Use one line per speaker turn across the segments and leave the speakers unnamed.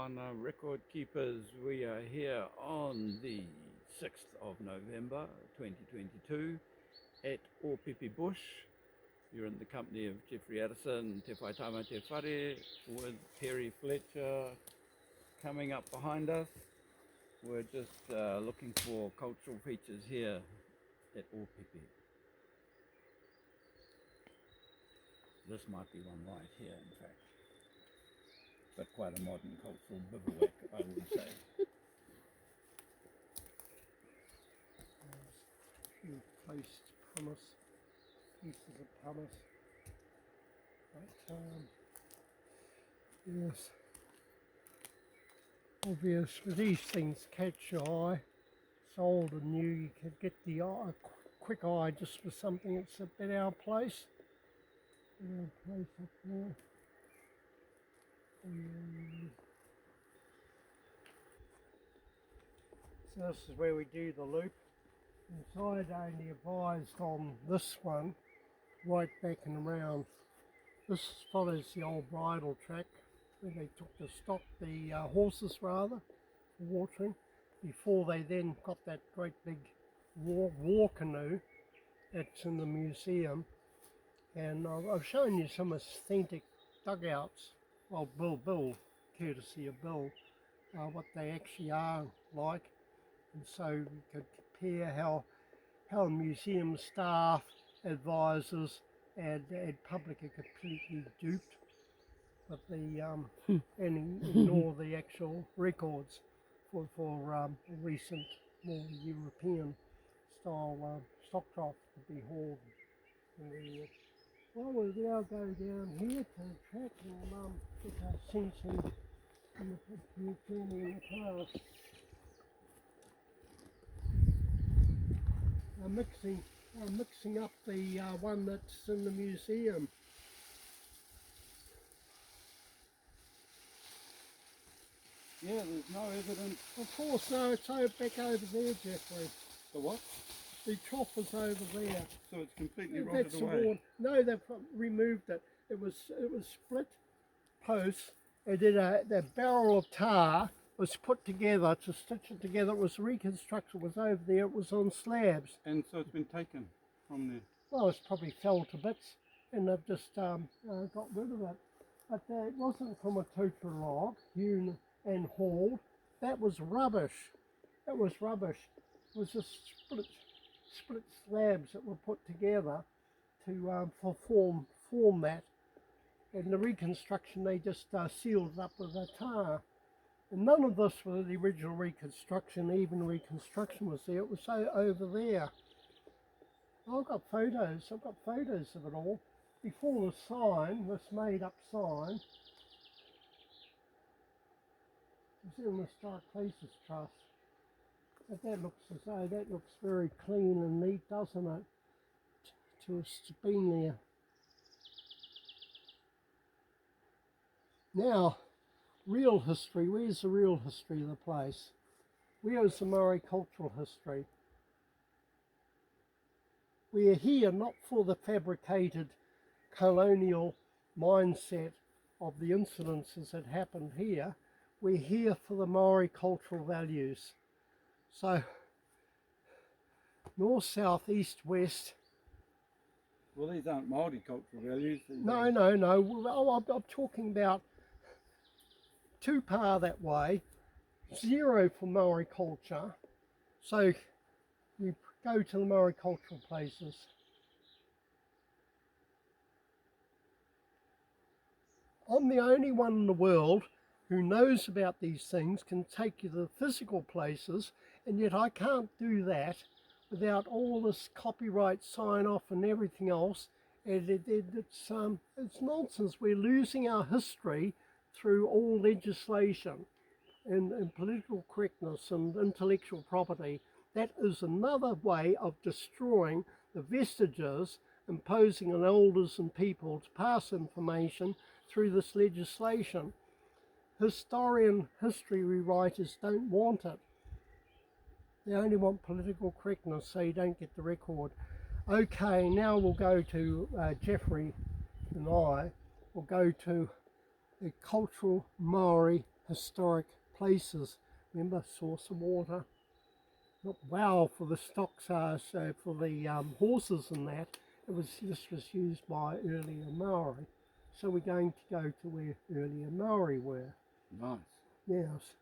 Moana record keepers. We are here on the 6th of November 2022 at Opepe Bush. You're in the company of Jeffrey Addison, Te Whaitaima TeWhare, with Perry Fletcher coming up behind us. We're just looking for cultural features here at Opepe. This might be one right here, in fact, but quite a modern cultural bivouac, I would say.
A few toast pumice, pieces of pumice, but yes, obviously these things catch your eye. It's old and new, you can get the eye, quick eye just for something that's a bit our place. Our place up there. So this is where we do the loop. Inside only advised on this one, right back and around. This follows the old bridle track where they took the stock, the horses rather, for watering, before they then got that great big war canoe that's in the museum. And I've shown you some authentic dugouts. Well, Bill, courtesy of Bill, what they actually are like. And so you could compare how museum staff, advisors, and public are completely duped, but and ignore the actual records for recent, more European style stock trough to be hauled. Well, we'll now go down here to the track and get our sense in the journey in the past. Mixing up the one that's in the museum.
Yeah, there's no evidence.
Of course, no, it's back over there, Jeffrey.
The what?
The trough is over there.
So it's completely rotted
That's
away?
No, they've removed it. It was split posts. They did the barrel of tar was put together to stitch it together. It was reconstruction. It was over there. It was on slabs.
And so it's been taken from there?
Well, it's probably fell to bits, and they've just got rid of it. But it wasn't from a total log, hewn and hauled. That was rubbish. It was rubbish. It was just split slabs that were put together to form that. And the reconstruction, they just sealed it up with a tar. And none of this was the original reconstruction. Even reconstruction was there. It was over there. I've got photos of it all. Before the sign, this made up sign, it's in the Historic Places Trust. But that looks very clean and neat, doesn't it? To have been there. Now, real history. Where's the real history of the place? Where's the Māori cultural history? We are here not for the fabricated colonial mindset of the incidences that happened here. We're here for the Māori cultural values. So, north, south, east, west.
Well, these aren't Māori cultural values.
No. I'm talking about too far that way. Zero for Māori culture. So, you go to the Māori cultural places. I'm the only one in the world who knows about these things, can take you to the physical places, and yet I can't do that without all this copyright sign off and everything else. And it's nonsense. We're losing our history through all legislation and political correctness and intellectual property. That is another way of destroying the vestiges, imposing on elders and people to pass information through this legislation. History rewriters don't want it. They only want political correctness so you don't get the record. Okay, now we'll go to Jeffrey and I will go to the cultural Māori historic places. Remember, source of water. Not well for the stocks, so for the horses and that. This was used by earlier Maori. So we're going to go to where earlier Maori were.
Nice.
Yes.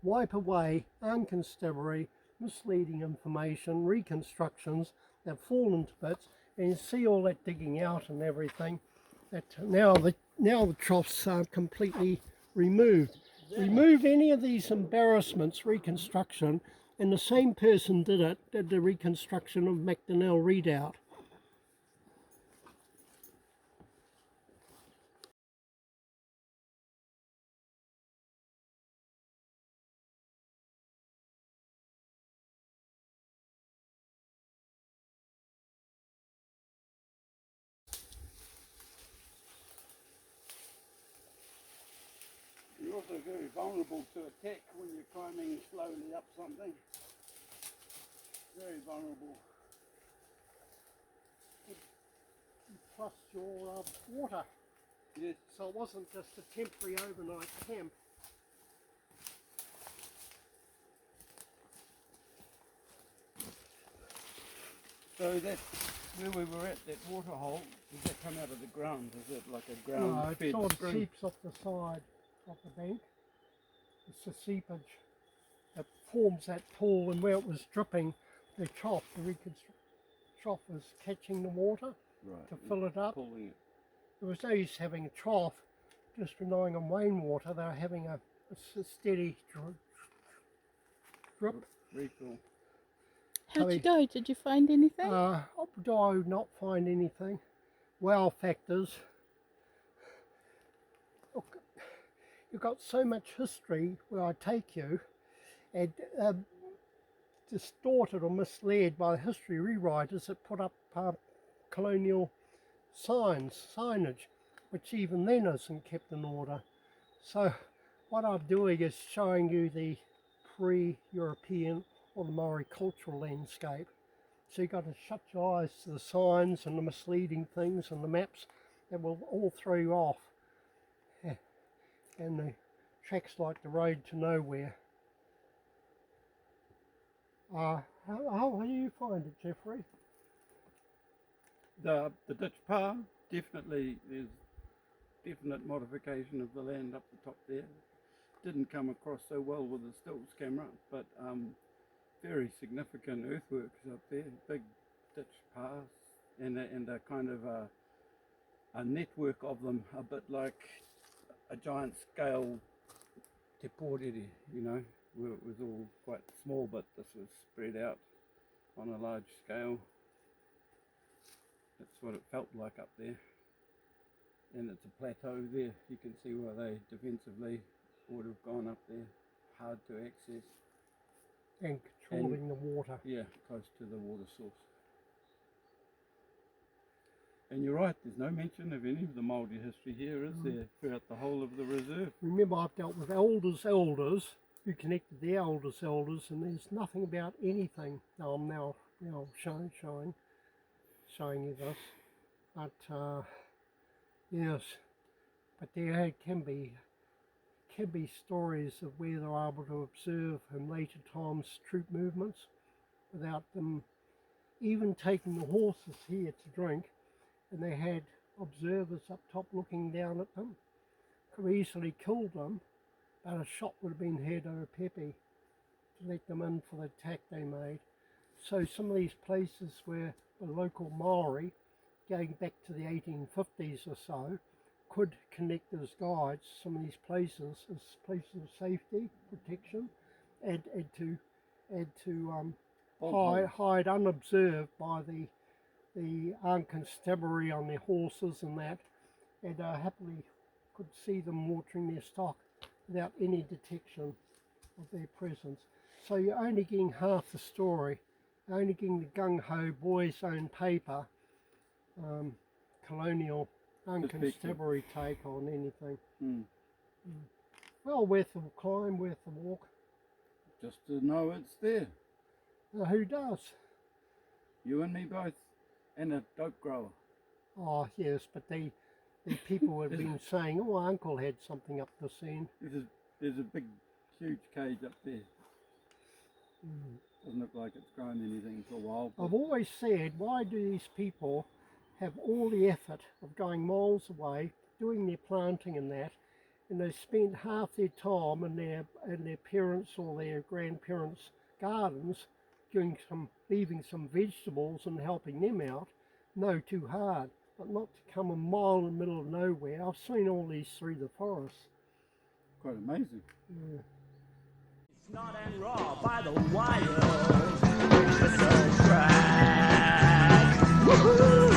Wipe away unconstabulary, misleading information, reconstructions that fall into bits, and you see all that digging out and everything. That now the troughs are completely removed. Remove any of these embarrassments, reconstruction, and the same person did the reconstruction of McDonnell Redoubt.
You're also very vulnerable to attack when you're climbing slowly up something. Very vulnerable.
Plus your water.
Yes.
So it wasn't just a temporary overnight camp.
So that's where we were at, that water hole. Does that come out of the ground? Is it like a ground
No,
fed
it sort of
spring?
seeps off the side of the bank. It's the seepage that forms that pool, and where it was dripping, the trough, trough was catching the water to fill it up.
Pulling it.
There was no use having a trough, just relying on rainwater. They were having a steady drip.
Refill.
How'd you go? Did you find anything?
Do I not find anything? Wow factors. Look, you've got so much history where I take you, and distorted or misled by history rewriters that put up colonial signage, which even then isn't kept in order. So what I'm doing is showing you the pre-European or the Maori cultural landscape. So you've got to shut your eyes to the signs and the misleading things and the maps that will all throw you off. Yeah. And the tracks like the road to nowhere. How do you find it, Jeffrey?
The ditch pa, definitely, there's definite modification of the land up the top there. Didn't come across so well with the stills camera, but very significant earthworks up there, big ditch paths, and a kind of a network of them, a bit like a giant scale te porere, you know, where it was all quite small, but this was spread out on a large scale. That's what it felt like up there. And it's a plateau there. You can see where they defensively would have gone up there, hard to access.
And controlling the water.
Yeah, close to the water source. And you're right, there's no mention of any of the Māori history here, is there, throughout the whole of the reserve?
Remember, I've dealt with elders who connected the elders, and there's nothing about anything. Now I'm now showing you this. But yes, but there can be stories of where they're able to observe in later times troop movements without them even taking the horses here to drink, and they had observers up top looking down at them. Could easily kill them, but a shot would have been heard at Opepe to let them in for the attack they made. So some of these places where the local Māori, going back to the 1850s or so, could connect as guides some of these places as places of safety, protection, and to hide unobserved by the constabulary on their horses and that, and happily could see them watering their stock without any detection of their presence. So you're only getting half the story, only getting the gung-ho boys' own paper, colonial unconstabulary take on anything. Well, worth the climb, worth the walk.
Just to know it's there.
Who does?
You and me both, and a dope grower.
Oh yes, but the the people have been saying, oh, Uncle had something up this end.
There's a big, huge cage up there. Doesn't look like it's grown anything for a while.
I've always said, why do these people have all the effort of going miles away, doing their planting and that, and they spend half their time in their parents' or their grandparents' gardens leaving some vegetables and helping them out? No, too hard. But not to come a mile in the middle of nowhere. I've seen all these through the forest.
Quite amazing.
Yeah.
It's not and raw by the wild. It's so fresh. Woohoo!